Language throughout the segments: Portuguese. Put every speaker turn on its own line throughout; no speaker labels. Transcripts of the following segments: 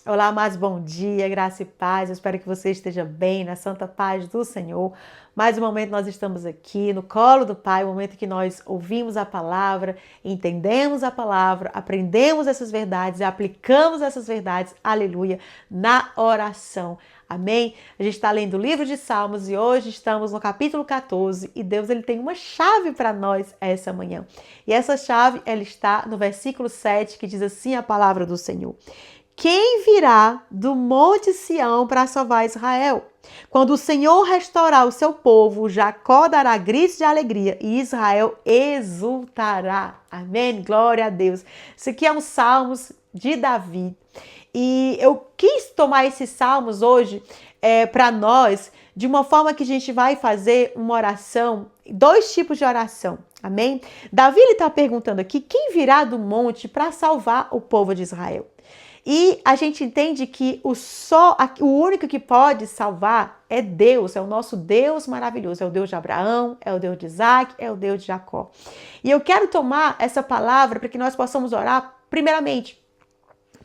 Olá, mais bom dia, graça e paz. Eu espero que você esteja bem, na santa paz do Senhor. Mais um momento nós estamos aqui no colo do Pai, o momento que nós ouvimos a palavra, entendemos a palavra, aprendemos essas verdades e aplicamos essas verdades, aleluia, na oração. Amém? A gente está lendo o livro de Salmos e hoje estamos no capítulo 14 e Deus ele tem uma chave para nós essa manhã. E essa chave ela está no versículo 7 que diz assim a palavra do Senhor. Quem virá do monte Sião para salvar Israel? Quando o Senhor restaurar o seu povo, Jacó dará gritos de alegria e Israel exultará. Amém? Glória a Deus. Isso aqui é um Salmos de Davi. E eu quis tomar esses salmos hoje para nós, de uma forma que a gente vai fazer uma oração, dois tipos de oração. Amém? Davi está perguntando aqui, quem virá do monte para salvar o povo de Israel? E a gente entende que o único que pode salvar é Deus, é o nosso Deus maravilhoso, é o Deus de Abraão, é o Deus de Isaac, é o Deus de Jacó. E eu quero tomar essa palavra para que nós possamos orar primeiramente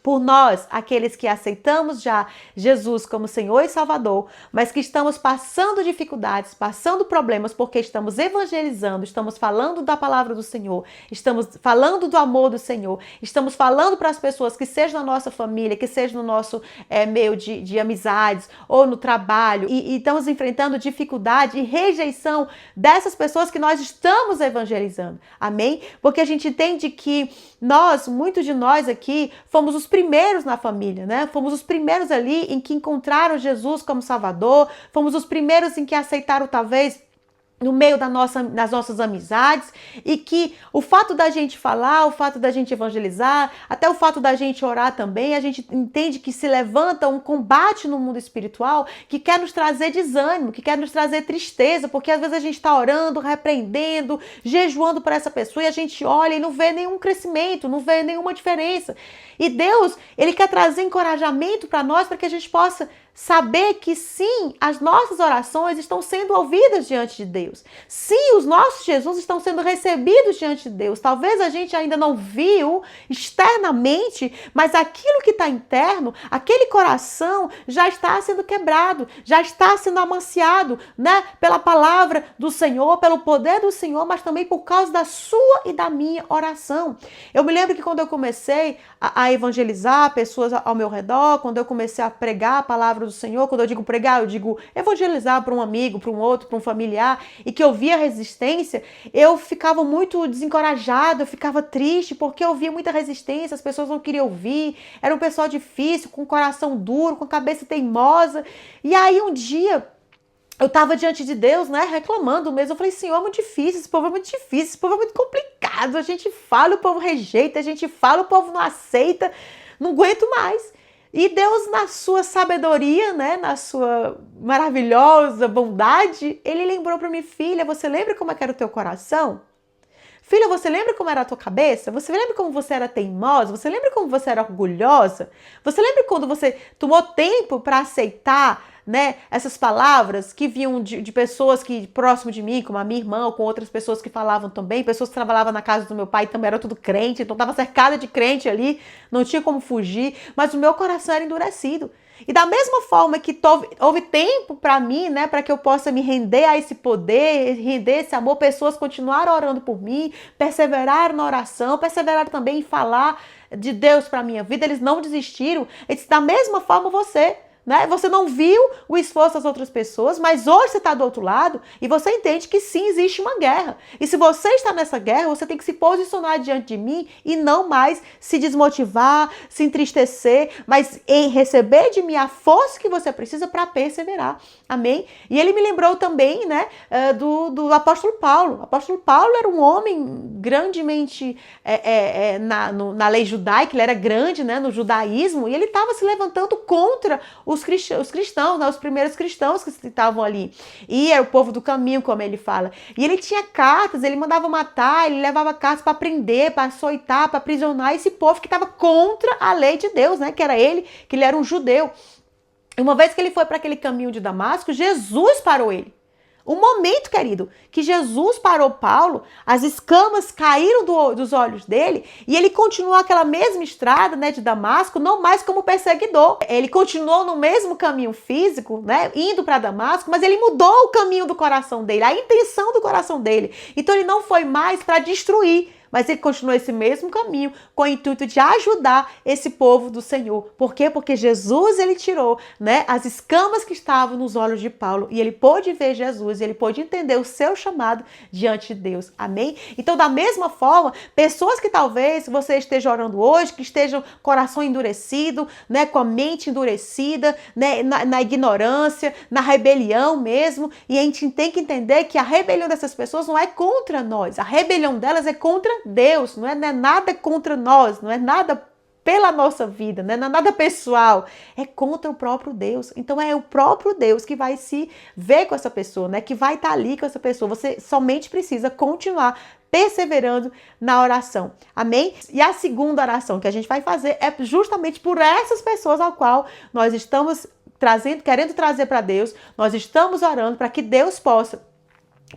por nós, aqueles que aceitamos já Jesus como Senhor e Salvador, mas que estamos passando dificuldades, passando problemas, porque estamos evangelizando, estamos falando da palavra do Senhor, estamos falando do amor do Senhor, estamos falando para as pessoas que seja na nossa família, que seja no nosso meio de amizades ou no trabalho, e estamos enfrentando dificuldade e rejeição dessas pessoas que nós estamos evangelizando. Amém? Porque a gente entende que muitos de nós aqui, fomos os primeiros na família, né? Fomos os primeiros ali em que encontraram Jesus como Salvador, fomos os primeiros em que aceitaram talvez no meio das nossas amizades, e que o fato da gente falar, o fato da gente evangelizar, até o fato da gente orar também, a gente entende que se levanta um combate no mundo espiritual que quer nos trazer desânimo, que quer nos trazer tristeza, porque às vezes a gente está orando, repreendendo, jejuando para essa pessoa e a gente olha e não vê nenhum crescimento, não vê nenhuma diferença. E Deus, ele quer trazer encorajamento para nós, para que a gente possa saber que sim, as nossas orações estão sendo ouvidas diante de Deus. Sim, os nossos Jesus estão sendo recebidos diante de Deus. Talvez a gente ainda não viu externamente, mas aquilo que está interno, aquele coração já está sendo quebrado, já está sendo amaciado, né? Pela palavra do Senhor, pelo poder do Senhor, mas também por causa da sua e da minha oração. Eu me lembro que quando eu comecei a evangelizar pessoas ao meu redor, quando eu comecei a pregar a palavra do Senhor, quando eu digo pregar, eu digo evangelizar para um amigo, para um outro, para um familiar, e que eu via resistência, eu ficava muito desencorajada, eu ficava triste, porque eu via muita resistência, as pessoas não queriam ouvir, era um pessoal difícil, com coração duro, com cabeça teimosa. E aí um dia eu estava diante de Deus, né, reclamando mesmo. Eu falei, Senhor, é muito difícil, esse povo é muito difícil, esse povo é muito complicado. A gente fala, o povo rejeita, a gente fala, o povo não aceita, não aguento mais. E Deus, na sua sabedoria, né, na sua maravilhosa bondade, ele lembrou para mim, filha, você lembra como é que era o teu coração? Filha, você lembra como era a tua cabeça? Você lembra como você era teimosa? Você lembra como você era orgulhosa? Você lembra quando você tomou tempo para aceitar, né, essas palavras que vinham de pessoas que próximo de mim, como a minha irmã, ou com outras pessoas que falavam também, pessoas que trabalhavam na casa do meu pai também era tudo crente, então estava cercada de crente ali, não tinha como fugir, mas o meu coração era endurecido. E da mesma forma que houve tempo para mim, né, para que eu possa me render a esse poder, render esse amor, pessoas continuaram orando por mim, perseveraram na oração, perseveraram também em falar de Deus para a minha vida, eles não desistiram. Eles, da mesma forma você, né? Você não viu o esforço das outras pessoas, mas hoje você está do outro lado e você entende que sim, existe uma guerra. E se você está nessa guerra, você tem que se posicionar diante de mim e não mais se desmotivar, se entristecer, mas em receber de mim a força que você precisa para perseverar. Amém? E ele me lembrou também, né, do apóstolo Paulo. O apóstolo Paulo era um homem grandemente na lei judaica, ele era grande, né, no judaísmo, e ele estava se levantando contra os cristãos, né, os primeiros cristãos que estavam ali. E era o povo do caminho, como ele fala. E ele tinha cartas, ele mandava matar, ele levava cartas para prender, para açoitar, para aprisionar esse povo que estava contra a lei de Deus, né? Que era ele, que ele era um judeu. E uma vez que ele foi para aquele caminho de Damasco, Jesus parou ele. O momento, querido, que Jesus parou Paulo, as escamas caíram dos olhos dele e ele continuou aquela mesma estrada, né, de Damasco, não mais como perseguidor. Ele continuou no mesmo caminho físico, né, indo para Damasco, mas ele mudou o caminho do coração dele, a intenção do coração dele. Então ele não foi mais para destruir, mas ele continuou esse mesmo caminho com o intuito de ajudar esse povo do Senhor. Por quê? Porque Jesus, ele tirou, né, as escamas que estavam nos olhos de Paulo e ele pôde ver Jesus, ele pôde entender o seu chamado diante de Deus. Amém? Então, da mesma forma, pessoas que talvez você esteja orando hoje, que estejam coração endurecido, né, com a mente endurecida, né, na ignorância, na rebelião mesmo, e a gente tem que entender que a rebelião dessas pessoas não é contra nós, a rebelião delas é contra Deus, não é nada contra nós, não é nada pela nossa vida, não é nada pessoal, é contra o próprio Deus. Então é o próprio Deus que vai se ver com essa pessoa, né? Que vai estar ali com essa pessoa. Você somente precisa continuar perseverando na oração. Amém? E a segunda oração que a gente vai fazer é justamente por essas pessoas ao qual nós estamos querendo trazer para Deus, nós estamos orando para que Deus possa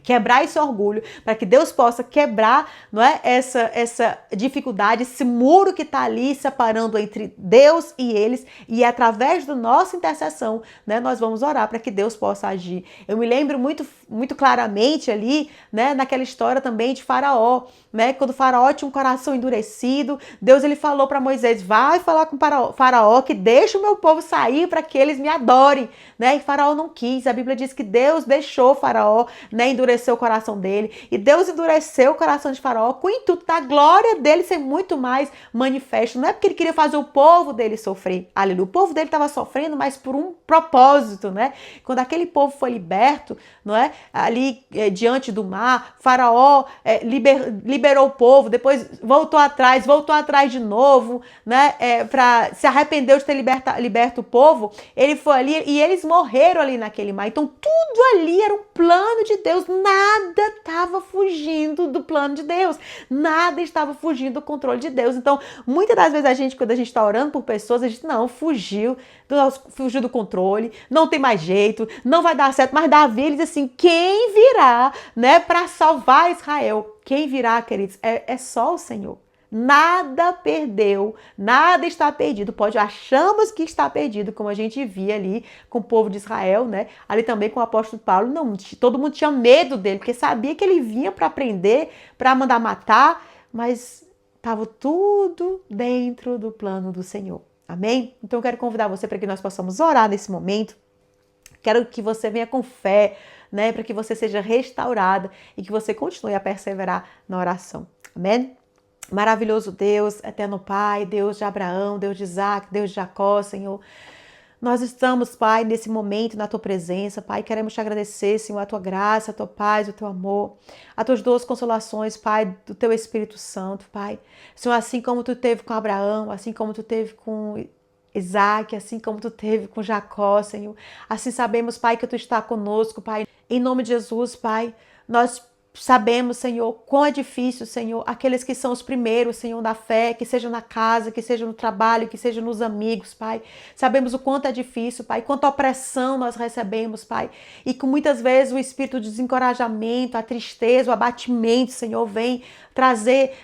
quebrar esse orgulho, para que Deus possa quebrar, não é, essa dificuldade, esse muro que está ali separando entre Deus e eles, e através da nossa intercessão, né, nós vamos orar para que Deus possa agir. Eu me lembro muito claramente ali, né, naquela história também de Faraó, né, quando Faraó tinha um coração endurecido, Deus ele falou para Moisés, vai falar com Faraó que deixa o meu povo sair para que eles me adorem, né, e Faraó não quis. A Bíblia diz que Deus deixou Faraó, né, endureceu o coração dele, e Deus endureceu o coração de Faraó com o intuito da glória dele ser muito mais manifesto. Não é porque ele queria fazer o povo dele sofrer, aleluia, o povo dele estava sofrendo, mas por um propósito, né? Quando aquele povo foi liberto, não é? Ali diante do mar, Faraó liberou o povo, depois voltou atrás de novo, né? Se arrependeu de ter liberto o povo, ele foi ali e eles morreram ali naquele mar. Então tudo ali era um plano de Deus, nada estava fugindo do plano de Deus, nada estava fugindo do controle de Deus. Então, muitas das vezes quando a gente está orando por pessoas, a gente não, fugiu do controle, não tem mais jeito, não vai dar certo. Mas Davi, ele diz assim, quem virá, né, para salvar Israel? Quem virá, queridos? É só o Senhor. Nada perdeu, nada está perdido. Achamos que está perdido, como a gente via ali com o povo de Israel, né? Ali também com o apóstolo Paulo, não, todo mundo tinha medo dele, porque sabia que ele vinha para prender, para mandar matar, mas estava tudo dentro do plano do Senhor. Amém? Então eu quero convidar você para que nós possamos orar nesse momento. Quero que você venha com fé, né? Para que você seja restaurada e que você continue a perseverar na oração. Amém? Maravilhoso Deus, eterno Pai, Deus de Abraão, Deus de Isaac, Deus de Jacó, Senhor. Nós estamos, Pai, nesse momento na Tua presença, Pai, queremos Te agradecer, Senhor, a Tua graça, a Tua paz, o Teu amor, as Tuas duas consolações, Pai, do Teu Espírito Santo, Pai. Senhor, assim como Tu teve com Abraão, assim como Tu teve com Isaac, assim como Tu teve com Jacó, Senhor. Assim sabemos, Pai, que Tu está conosco, Pai. Em nome de Jesus, Pai, nós sabemos, Senhor, quão é difícil, Senhor, aqueles que são os primeiros, Senhor, da fé, que seja na casa, que seja no trabalho, que seja nos amigos, Pai. Sabemos o quanto é difícil, Pai, quanta opressão nós recebemos, Pai. E que muitas vezes o espírito de desencorajamento, a tristeza, o abatimento, Senhor, vem trazer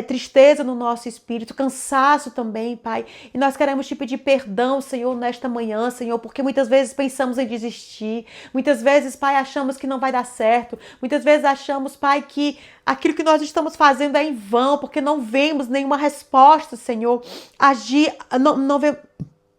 tristeza no nosso espírito, cansaço também, Pai. E nós queremos Te pedir perdão, Senhor, nesta manhã, Senhor, porque muitas vezes pensamos em desistir, muitas vezes, Pai, achamos que não vai dar certo, muitas vezes achamos, Pai, que aquilo que nós estamos fazendo é em vão, porque não vemos nenhuma resposta, Senhor,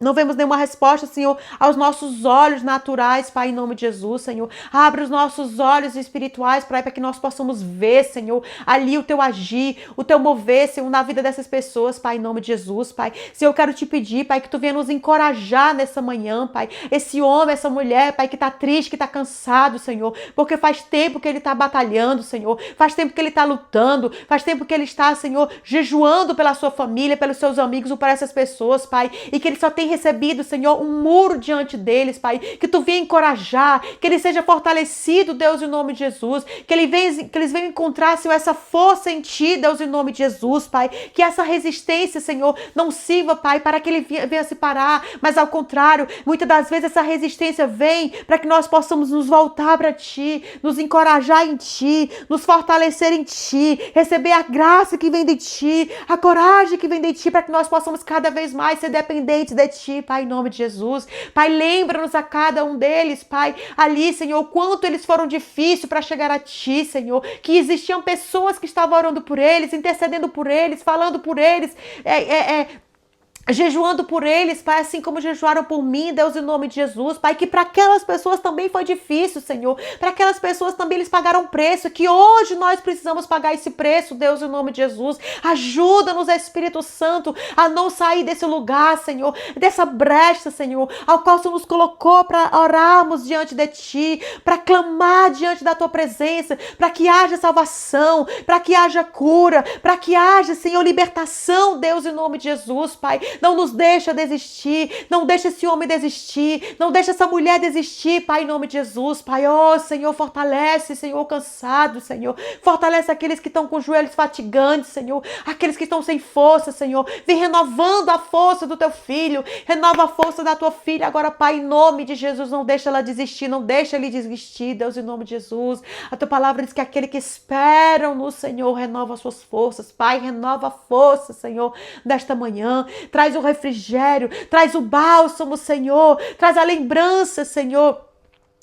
não vemos nenhuma resposta, Senhor, aos nossos olhos naturais, Pai, em nome de Jesus, Senhor. Abre os nossos olhos espirituais, Pai, para que nós possamos ver, Senhor, ali o Teu agir, o Teu mover, Senhor, na vida dessas pessoas, Pai, em nome de Jesus, Pai. Senhor, eu quero Te pedir, Pai, que Tu venha nos encorajar nessa manhã, Pai. Esse homem, essa mulher, Pai, que está triste, que está cansado, Senhor, porque faz tempo que ele está batalhando, Senhor. Faz tempo que ele está lutando, faz tempo que ele está, Senhor, jejuando pela sua família, pelos seus amigos ou por essas pessoas, Pai, e que ele só tem recebido, Senhor, um muro diante deles, Pai, que tu venha encorajar, que ele seja fortalecido, Deus, em nome de Jesus, que eles venham encontrar, Senhor, essa força em Ti, Deus, em nome de Jesus, Pai, que essa resistência, Senhor, não sirva, Pai, para que ele venha se parar, mas ao contrário, muitas das vezes essa resistência vem para que nós possamos nos voltar para Ti, nos encorajar em Ti, nos fortalecer em Ti, receber a graça que vem de Ti, a coragem que vem de Ti, para que nós possamos cada vez mais ser dependentes de Ti, Pai, em nome de Jesus. Pai, lembra-nos a cada um deles, Pai, ali, Senhor, quanto eles foram difíceis para chegar a Ti, Senhor, que existiam pessoas que estavam orando por eles, intercedendo por eles, falando por eles, jejuando por eles, Pai, assim como jejuaram por mim, Deus, em nome de Jesus, Pai, que para aquelas pessoas também foi difícil, Senhor, para aquelas pessoas também eles pagaram preço, que hoje nós precisamos pagar esse preço, Deus, em nome de Jesus. Ajuda-nos, Espírito Santo, a não sair desse lugar, Senhor, dessa brecha, Senhor, ao qual o Senhor nos colocou para orarmos diante de Ti, para clamar diante da Tua presença, para que haja salvação, para que haja cura, para que haja, Senhor, libertação, Deus, em nome de Jesus, Pai. Não nos deixa desistir, não deixa esse homem desistir, não deixa essa mulher desistir, Pai, em nome de Jesus, Pai. Oh, Senhor, fortalece, Senhor, cansado, Senhor. Fortalece aqueles que estão com joelhos fatigantes, Senhor. Aqueles que estão sem força, Senhor. Vem renovando a força do Teu filho, renova a força da Tua filha. Agora, Pai, em nome de Jesus, não deixa ela desistir, não deixa ele desistir, Deus, em nome de Jesus. A Tua palavra diz que aquele que esperam no Senhor renova as suas forças. Pai, renova a força, Senhor, desta manhã. Traz o refrigério, traz o bálsamo, Senhor, traz a lembrança, Senhor,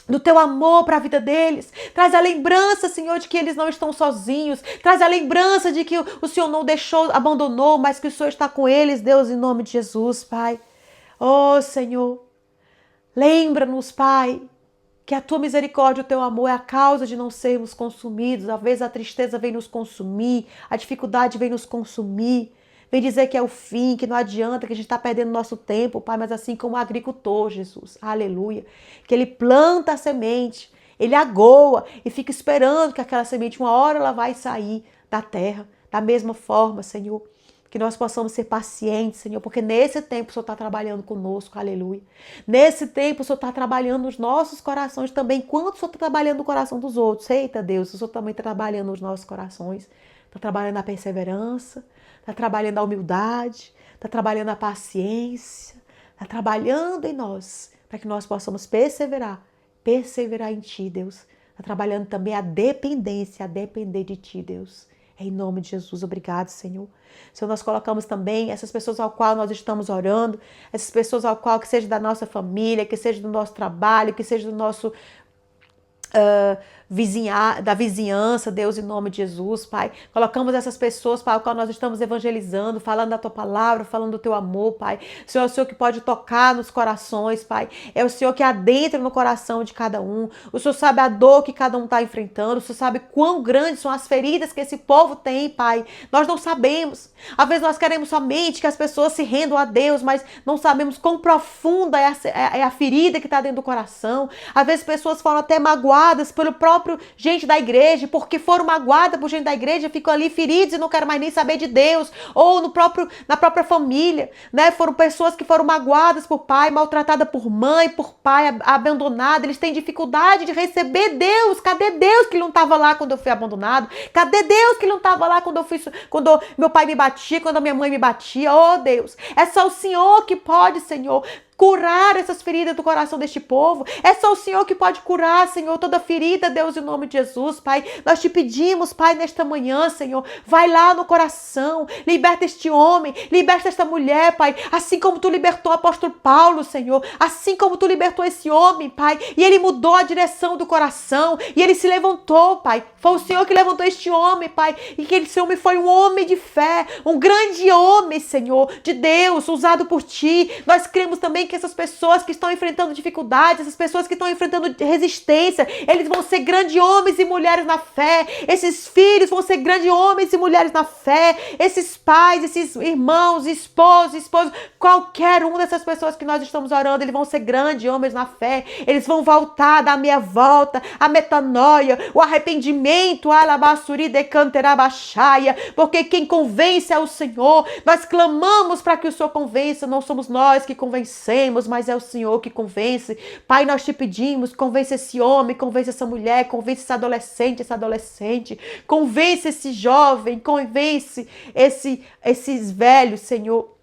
do Teu amor para a vida deles, traz a lembrança, Senhor, de que eles não estão sozinhos, traz a lembrança de que o Senhor não deixou, abandonou, mas que o Senhor está com eles, Deus, em nome de Jesus, Pai. Oh, Senhor, lembra-nos, Pai, que a Tua misericórdia, o Teu amor é a causa de não sermos consumidos. Às vezes a tristeza vem nos consumir, a dificuldade vem nos consumir, vem dizer que é o fim, que não adianta, que a gente está perdendo nosso tempo, Pai, mas assim como o agricultor, Jesus, aleluia, que ele planta a semente, ele agoa e fica esperando que aquela semente, uma hora ela vai sair da terra. Da mesma forma, Senhor, que nós possamos ser pacientes, Senhor, porque nesse tempo o Senhor está trabalhando conosco, aleluia. Nesse tempo o Senhor está trabalhando nos nossos corações também, enquanto o Senhor está trabalhando no coração dos outros. Eita Deus, o Senhor também está trabalhando nos nossos corações, está trabalhando a perseverança, está trabalhando a humildade, está trabalhando a paciência, está trabalhando em nós, para que nós possamos perseverar em Ti, Deus. Está trabalhando também a dependência, a depender de Ti, Deus. Em nome de Jesus, obrigado, Senhor. Senhor, nós colocamos também essas pessoas ao qual nós estamos orando, essas pessoas ao qual, que seja da nossa família, que seja do nosso trabalho, que seja do nosso da vizinhança, Deus, em nome de Jesus, Pai. Colocamos essas pessoas para o qual nós estamos evangelizando, falando da Tua palavra, falando do Teu amor, Pai. O Senhor é o Senhor que pode tocar nos corações, Pai. É o Senhor que adentra no coração de cada um. O Senhor sabe a dor que cada um está enfrentando. O Senhor sabe quão grandes são as feridas que esse povo tem, Pai. Nós não sabemos. Às vezes nós queremos somente que as pessoas se rendam a Deus, mas não sabemos quão profunda é a ferida que está dentro do coração. Às vezes pessoas foram até magoadas pelo próprio gente da igreja, porque foram magoadas por gente da igreja, ficam ali feridos e não querem mais nem saber de Deus, ou na própria família, né? Foram pessoas que foram magoadas por pai, maltratadas por mãe, por pai, abandonadas. Eles têm dificuldade de receber Deus. Cadê Deus que não estava lá quando eu fui abandonado? Cadê Deus que não estava lá quando meu pai me batia, quando a minha mãe me batia? Oh Deus, é só o Senhor que pode, Senhor, curar essas feridas do coração deste povo. É só o Senhor que pode curar, Senhor, toda ferida, Deus, em nome de Jesus, Pai. Nós te pedimos, Pai, nesta manhã, Senhor, vai lá no coração, liberta este homem, liberta esta mulher, Pai, assim como Tu libertou o apóstolo Paulo, Senhor, assim como Tu libertou esse homem, Pai, e ele mudou a direção do coração, e ele se levantou, Pai. Foi o Senhor que levantou este homem, Pai, e que esse homem foi um homem de fé, um grande homem, Senhor, de Deus, usado por Ti. Nós cremos também Amém? Que essas pessoas que estão enfrentando dificuldades, essas pessoas que estão enfrentando resistência, eles vão ser grandes homens e mulheres na fé. Esses filhos vão ser grandes homens e mulheres na fé. Esses pais, esses irmãos, esposos, qualquer uma dessas pessoas que nós estamos orando, eles vão ser grandes homens na fé. Eles vão voltar da meia volta, a metanoia, o arrependimento, alabassuri decanterabaxaia, porque quem convence é o Senhor. Nós clamamos para que o Senhor convença, não somos nós que convencemos, mas é o Senhor que convence. Pai, nós te pedimos, convence esse homem, convence essa mulher, convence esse adolescente, convence esse jovem, convence esses velhos, Senhor.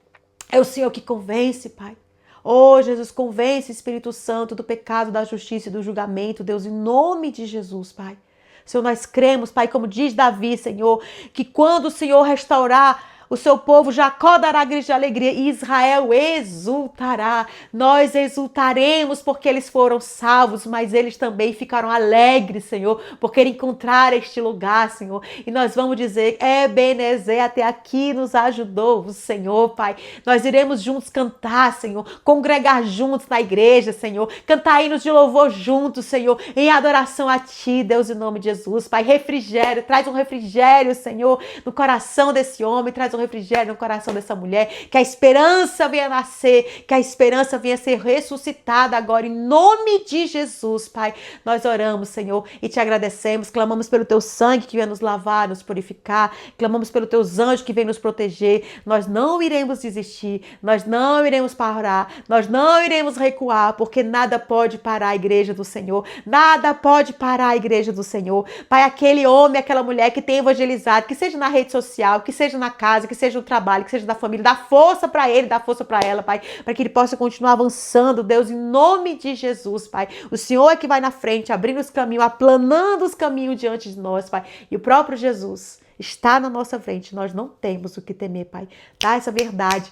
É o Senhor que convence, Pai. Oh, Jesus, convence, Espírito Santo, do pecado, da justiça e do julgamento, Deus, em nome de Jesus, Pai. Senhor, nós cremos, Pai, como diz Davi, Senhor, que quando o Senhor restaurar o seu povo, Jacó dará grito de alegria e Israel exultará. Nós exultaremos porque eles foram salvos, mas eles também ficaram alegres, Senhor, porque encontraram este lugar, Senhor. E nós vamos dizer, Ebenezer, até aqui nos ajudou o Senhor, Pai. Nós iremos juntos cantar, Senhor, congregar juntos na igreja, Senhor, cantar hinos de louvor juntos, Senhor, em adoração a Ti, Deus, em nome de Jesus, Pai. Refrigério, traz um refrigério, Senhor, no coração desse homem, traz um refrigério no coração dessa mulher, que a esperança venha nascer, que a esperança venha ser ressuscitada agora, em nome de Jesus, Pai. Nós oramos, Senhor, e te agradecemos, clamamos pelo teu sangue que vem nos lavar, nos purificar, clamamos pelos teus anjos que vem nos proteger. Nós não iremos desistir, nós não iremos parar, nós não iremos recuar, porque nada pode parar a igreja do Senhor, nada pode parar a igreja do Senhor. Pai, aquele homem, aquela mulher que tem evangelizado, que seja na rede social, que seja na casa, que seja no trabalho, que seja da família, dá força para ele, dá força para ela, Pai, para que ele possa continuar avançando, Deus, em nome de Jesus, Pai. O Senhor é que vai na frente, abrindo os caminhos, aplanando os caminhos diante de nós, Pai. E o próprio Jesus está na nossa frente, nós não temos o que temer, Pai. Dá essa verdade.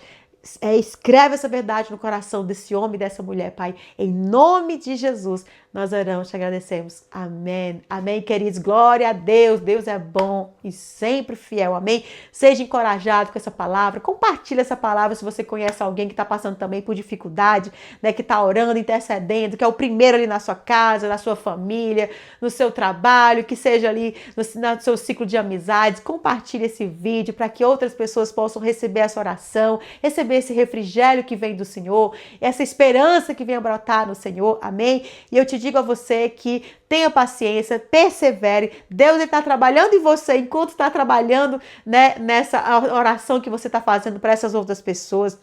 Escreve essa verdade no coração desse homem e dessa mulher, Pai. Em nome de Jesus, nós oramos, te agradecemos. Amém. Amém, queridos. Glória a Deus. Deus é bom e sempre fiel. Amém. Seja encorajado com essa palavra. Compartilhe essa palavra se você conhece alguém que está passando também por dificuldade, né? Que está orando, intercedendo, que é o primeiro ali na sua casa, na sua família, no seu trabalho, que seja ali no seu ciclo de amizades. Compartilhe esse vídeo para que outras pessoas possam receber essa oração, receber esse refrigério que vem do Senhor, essa esperança que vem a brotar no Senhor. Amém. E eu te digo a você que tenha paciência, persevere. Deus está trabalhando em você enquanto está trabalhando, né, nessa oração que você está fazendo para essas outras pessoas.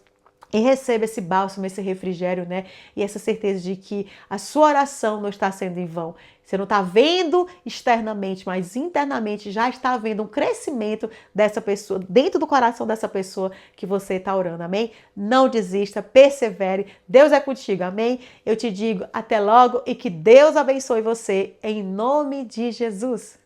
E receba esse bálsamo, esse refrigério, né? E essa certeza de que a sua oração não está sendo em vão. Você não está vendo externamente, mas internamente já está havendo um crescimento dessa pessoa, dentro do coração dessa pessoa que você está orando, amém? Não desista, persevere, Deus é contigo, amém? Eu te digo até logo e que Deus abençoe você, em nome de Jesus.